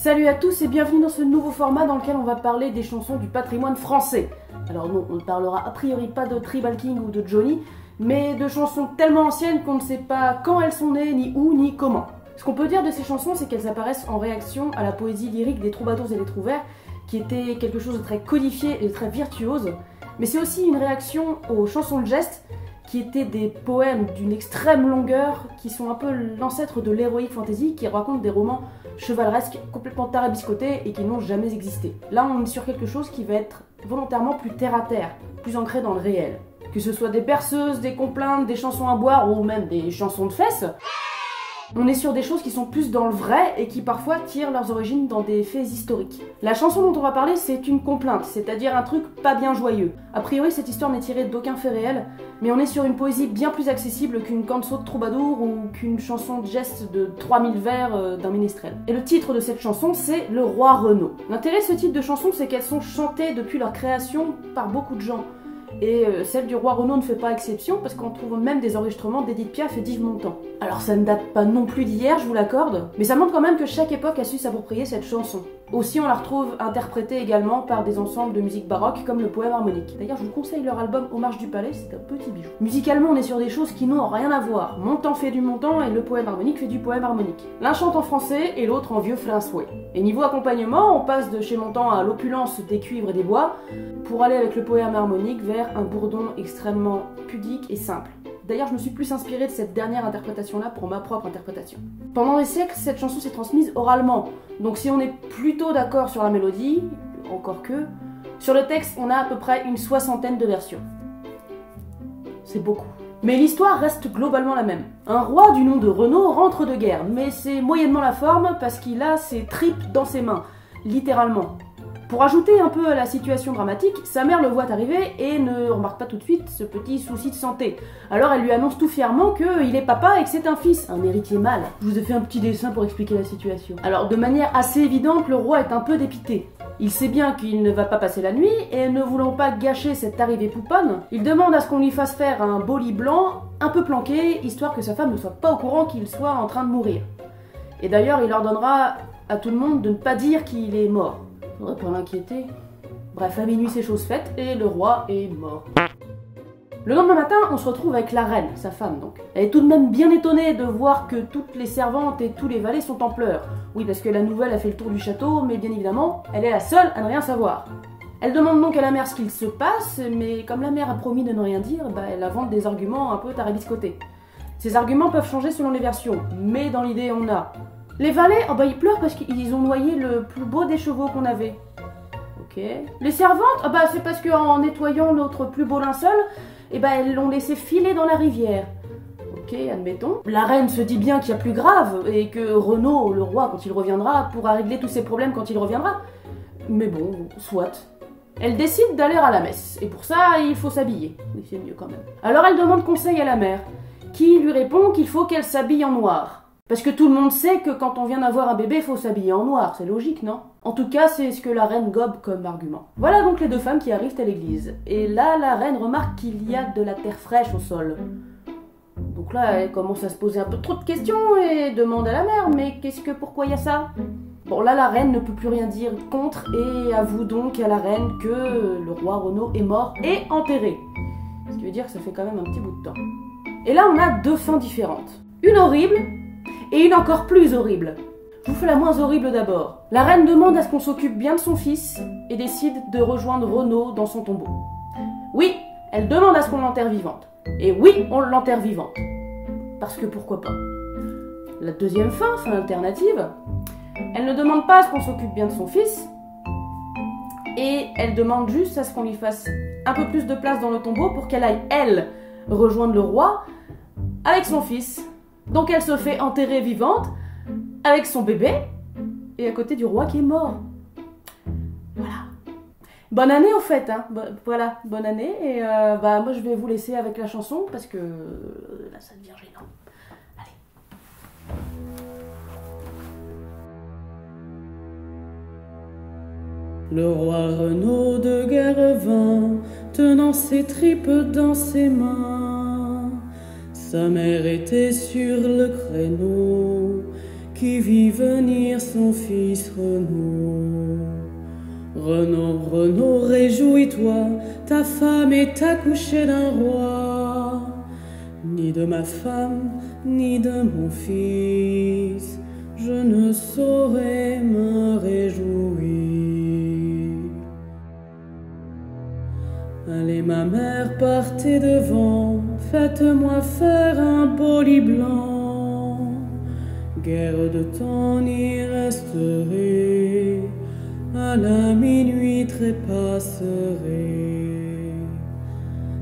Salut à tous et bienvenue dans ce nouveau format dans lequel on va parler des chansons du patrimoine français. Alors non, on ne parlera a priori pas de Tribal King ou de Johnny, mais de chansons tellement anciennes qu'on ne sait pas quand elles sont nées, ni où, ni comment. Ce qu'on peut dire de ces chansons, c'est qu'elles apparaissent en réaction à la poésie lyrique des troubadours et des trouvères, qui était quelque chose de très codifié et de très virtuose, mais c'est aussi une réaction aux chansons de geste, qui étaient des poèmes d'une extrême longueur, qui sont un peu l'ancêtre de l'heroic fantasy, qui racontent des romans chevaleresques complètement tarabiscotés et qui n'ont jamais existé. Là, on est sur quelque chose qui va être volontairement plus terre-à-terre, plus ancré dans le réel. Que ce soit des berceuses, des complaintes, des chansons à boire ou même des chansons de fesses, on est sur des choses qui sont plus dans le vrai et qui parfois tirent leurs origines dans des faits historiques. La chanson dont on va parler, c'est une complainte, c'est-à-dire un truc pas bien joyeux. A priori, cette histoire n'est tirée d'aucun fait réel, mais on est sur une poésie bien plus accessible qu'une canso de troubadour ou qu'une chanson de geste de 3000 vers d'un ménestrel. Et le titre de cette chanson, c'est Le Roi Renaud. L'intérêt de ce type de chansons, c'est qu'elles sont chantées depuis leur création par beaucoup de gens. Et celle du Roi Renaud ne fait pas exception parce qu'on trouve même des enregistrements d'Edith Piaf et d'Yves Montand. Alors ça ne date pas non plus d'hier, je vous l'accorde, mais ça montre quand même que chaque époque a su s'approprier cette chanson. Aussi on la retrouve interprétée également par des ensembles de musique baroque comme le Poème Harmonique. D'ailleurs je vous conseille leur album Aux Marches du Palais, c'est un petit bijou. Musicalement on est sur des choses qui n'ont rien à voir. Montand fait du Montand et le Poème Harmonique fait du Poème Harmonique. L'un chante en français et l'autre en vieux français. Et niveau accompagnement, on passe de chez Montand à l'opulence des cuivres et des bois pour aller avec le Poème Harmonique vers un bourdon extrêmement pudique et simple. D'ailleurs, je me suis plus inspirée de cette dernière interprétation-là pour ma propre interprétation. Pendant des siècles, cette chanson s'est transmise oralement. Donc si on est plutôt d'accord sur la mélodie, encore que, sur le texte, on a à peu près une 60aine de versions. C'est beaucoup. Mais l'histoire reste globalement la même. Un roi du nom de Renaud rentre de guerre, mais c'est moyennement la forme parce qu'il a ses tripes dans ses mains, littéralement. Pour ajouter un peu à la situation dramatique, sa mère le voit arriver et ne remarque pas tout de suite ce petit souci de santé. Alors elle lui annonce tout fièrement qu'il est papa et que c'est un fils, un héritier mâle. Je vous ai fait un petit dessin pour expliquer la situation. Alors de manière assez évidente, le roi est un peu dépité. Il sait bien qu'il ne va pas passer la nuit et ne voulant pas gâcher cette arrivée pouponne, il demande à ce qu'on lui fasse faire un beau lit blanc, un peu planqué, histoire que sa femme ne soit pas au courant qu'il soit en train de mourir. Et d'ailleurs il ordonnera à tout le monde de ne pas dire qu'il est mort. Faudrait pas l'inquiéter. Bref, à minuit c'est chose faite et le roi est mort. Le lendemain matin, on se retrouve avec la reine, sa femme donc. Elle est tout de même bien étonnée de voir que toutes les servantes et tous les valets sont en pleurs. Oui, parce que la nouvelle a fait le tour du château, mais bien évidemment, elle est la seule à ne rien savoir. Elle demande donc à la mère ce qu'il se passe, mais comme la mère a promis de ne rien dire, elle invente des arguments un peu tarabiscotés. Ces arguments peuvent changer selon les versions, mais dans l'idée on a... Les valets, ils pleurent parce qu'ils ont noyé le plus beau des chevaux qu'on avait. Ok. Les servantes, c'est parce qu'en nettoyant notre plus beau linceul, elles l'ont laissé filer dans la rivière. Ok, admettons. La reine se dit bien qu'il y a plus grave, et que Renaud, le roi, quand il reviendra, pourra régler tous ses problèmes quand il reviendra. Mais bon, soit. Elle décide d'aller à la messe, et pour ça, il faut s'habiller. Oui, c'est mieux quand même. Alors elle demande conseil à la mère, qui lui répond qu'il faut qu'elle s'habille en noir. Parce que tout le monde sait que quand on vient d'avoir un bébé, faut s'habiller en noir, c'est logique, non? En tout cas, c'est ce que la reine gobe comme argument. Voilà donc les deux femmes qui arrivent à l'église. Et là, la reine remarque qu'il y a de la terre fraîche au sol. Donc là, elle commence à se poser un peu trop de questions et demande à la mère, mais pourquoi il y a ça? Bon, là, la reine ne peut plus rien dire contre et avoue donc à la reine que le roi Renaud est mort et enterré. Ce qui veut dire que ça fait quand même un petit bout de temps. Et là, on a deux fins différentes. Une horrible, et une encore plus horrible. Je vous fais la moins horrible d'abord. La reine demande à ce qu'on s'occupe bien de son fils et décide de rejoindre Renaud dans son tombeau. Oui, elle demande à ce qu'on l'enterre vivante. Et oui, on l'enterre vivante. Parce que pourquoi pas. La deuxième fin alternative, elle ne demande pas à ce qu'on s'occupe bien de son fils et elle demande juste à ce qu'on lui fasse un peu plus de place dans le tombeau pour qu'elle aille, elle, rejoindre le roi avec son fils. Donc elle se fait enterrer vivante, avec son bébé, et à côté du roi qui est mort. Voilà. Bonne année au fait, hein. Voilà, bonne année, et moi je vais vous laisser avec la chanson, parce que là ça devient gênant. Allez. Le roi Renaud de guerre vint, tenant ses tripes dans ses mains. Sa mère était sur le créneau, qui vit venir son fils Renaud. Renaud, Renaud, réjouis-toi, ta femme est accouchée d'un roi. Ni de ma femme, ni de mon fils, je ne saurais me réjouir. Allez ma mère, partez devant, faites-moi faire un beau lit blanc. Guère de temps n'y resterait, à la minuit trépasserait.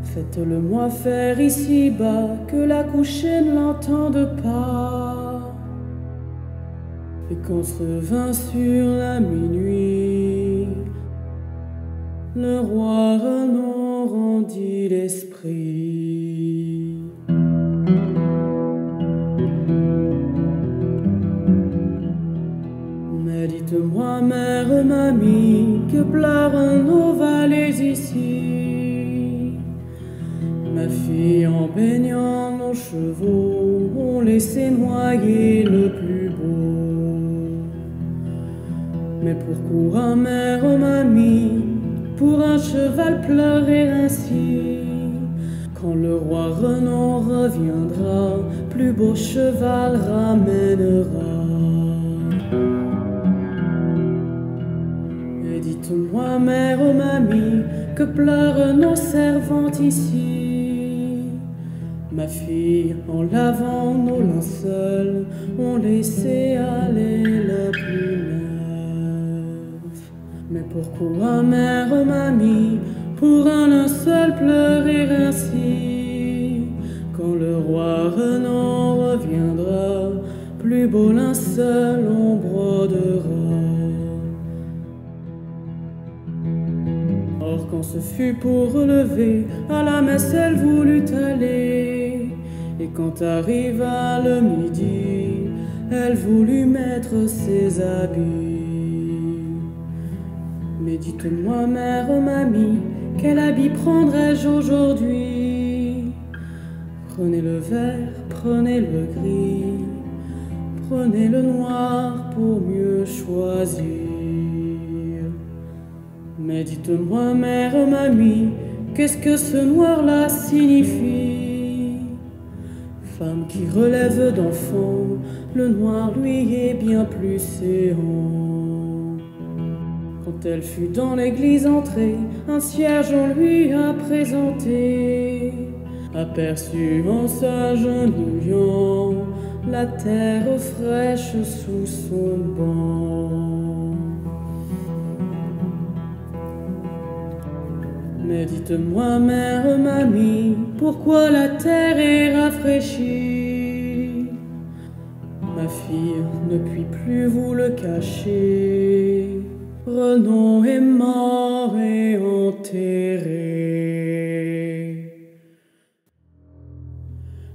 Faites-le-moi faire ici-bas, que la couchée ne l'entende pas. Et quand se vint sur la minuit, le roi Renaud rendit l'esprit. Mais dites-moi, mère, mamie, que pleurent nos vallées ici. Ma fille, en baignant nos chevaux, ont laissé noyer le plus beau. Mais pourquoi, mère, mamie, pour un cheval pleurer ainsi? Quand le roi Renaud reviendra, plus beau cheval ramènera. Et dites-moi, mère, mamie, que pleurent nos servantes ici? Ma fille, en lavant nos linceuls, ont laissé aller le plus neuf. Mais pourquoi, mère, mamie, pour un linceul pleurer ainsi? Quand le roi Renaud reviendra, plus beau linceul on brodera. Or quand ce fut pour relever, à la messe elle voulut aller. Et quand arriva le midi, elle voulut mettre ses habits. Mais dites-moi, mère, mamie, quel habit prendrais-je aujourd'hui? Prenez le vert, prenez le gris, prenez le noir pour mieux choisir. Mais dites-moi, mère, mamie, qu'est-ce que ce noir-là signifie? Femme qui relève d'enfant, le noir lui est bien plus séant. Quand elle fut dans l'église entrée, un cierge on lui a présenté. Aperçut en s'agenouillant la terre fraîche sous son banc. Mais dites-moi, mère, mamie, pourquoi la terre est rafraîchie? Ma fille, ne puis plus vous le cacher, Renaud est mort et enterré.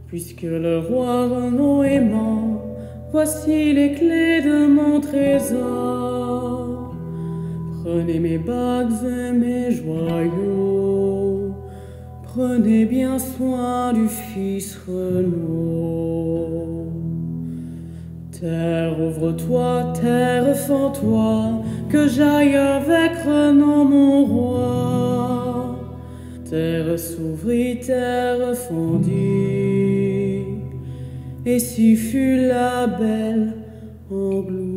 Puisque le roi Renaud est mort, voici les clés de mon trésor. Prenez mes bagues et mes joyaux, prenez bien soin du fils Renaud. Terre, ouvre-toi, terre, fends-toi, que j'aille avec Renaud mon roi. Terre s'ouvrit, terre fondit, et si fut la belle engloutie.